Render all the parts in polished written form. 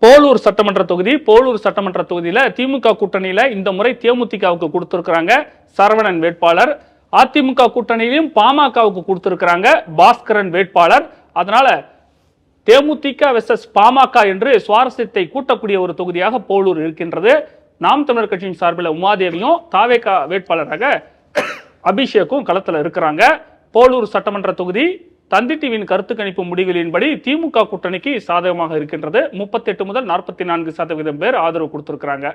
போலூர் சட்டமன்ற தொகுதி. போலூர் சட்டமன்ற தொகுதியில திமுக கூட்டணியில இந்த முறை தேமுதிகவுக்கு கொடுத்திருக்கிறாங்க சரவணன் வேட்பாளர். அதிமுக கூட்டணியிலும் பாமகவுக்கு கொடுத்திருக்கிறாங்க பாஸ்கரன் வேட்பாளர். அதனால தேமுதிக வெர்சஸ் பாமக என்று சுவாரஸ்யத்தை கூட்டக்கூடிய ஒரு தொகுதியாக போலூர் இருக்கின்றது. நாம் தமிழர் கட்சியின் சார்பில் உமாதேவியும் தாவேகா வேட்பாளராக அபிஷேக்கும் களத்தில் இருக்கிறாங்க. போலூர் சட்டமன்ற தொகுதி தந்தி டிவியின் கருத்து கணிப்பு முடிவுகளின்படி திமுக கூட்டணிக்கு சாதகமாக இருக்கின்றது. 38 முதல் 44% பேர் ஆதரவு கொடுத்திருக்கிறாங்க.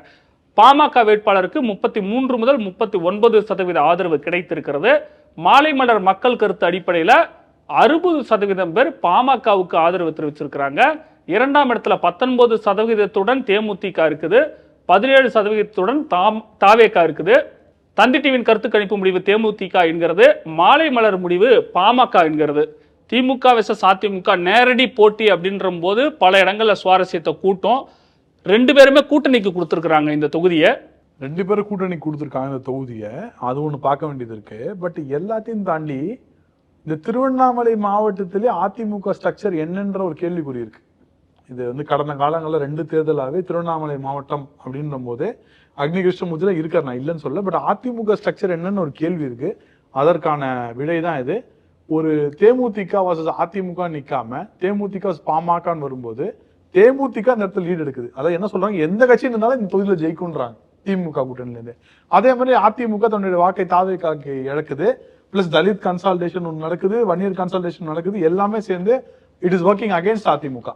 பாமக வேட்பாளருக்கு 33 முதல் 39% ஆதரவு கிடைத்திருக்கிறது. மாலை மலர் மக்கள் கருத்து அடிப்படையில் 60% பேர் பாமகவுக்கு ஆதரவு தெரிவிச்சிருக்கிறாங்க. இரண்டாம் இடத்துல 19% தேமுதிக இருக்குது, 17% தாவேகா இருக்குது. தந்தி டிவியின் கருத்து கணிப்பு முடிவு தேமுதிக என்கிறது, மாலை மலர் முடிவு பாமக என்கிறது. திமுக வெர்சஸ் அதிமுக நேரடி போட்டி அப்படின்ற போது பல இடங்கள்ல சுவாரஸ்யத்தை கூட்டும். ரெண்டு பேருமே கூட்டணிக்கு கொடுத்துருக்காங்க இந்த தொகுதியை. ரெண்டு பேரும் கூட்டணி கொடுத்துருக்காங்க இந்த தொகுதியை. அது ஒன்று பார்க்க வேண்டியது இருக்கு. பட் எல்லாத்தையும் தாண்டி இந்த திருவண்ணாமலை மாவட்டத்திலே அதிமுக ஸ்ட்ரக்சர் என்னன்ற ஒரு கேள்விக்குறி இருக்கு. இது கடந்த காலங்களில் 2 தேர்தலாகவே திருவண்ணாமலை மாவட்டம் அப்படின்ற போது அக்னி கிருஷ்ணமூர்த்தில இருக்கார், நான் இல்லைன்னு சொல்ல. பட் அதிமுக ஸ்ட்ரக்சர் என்னன்னு ஒரு கேள்வி இருக்கு. அதற்கான விடை தான் இது. ஒரு தேமுதிக வர்சஸ் அதிமுக நிக்காம தேமுதிக பாமகன்னு வரும்போது தேமுதிக அந்த இடத்துல லீட் எடுக்குது. அதாவது என்ன சொல்றாங்க, எந்த கட்சின்னு இருந்தாலும் இந்த தொகுதியில ஜெயிக்கும்ன்றாங்க திமுக கூட்டணில இருந்து. அதே மாதிரி அதிமுக தன்னுடைய வாக்கை தாவேகாக்கு இழக்குது. பிளஸ் தலித் கன்சால்டேஷன் ஒன்று நடக்குது, வன்னியர் கன்சால்டேஷன் நடக்குது. எல்லாமே சேர்ந்து it is working against AIADMK.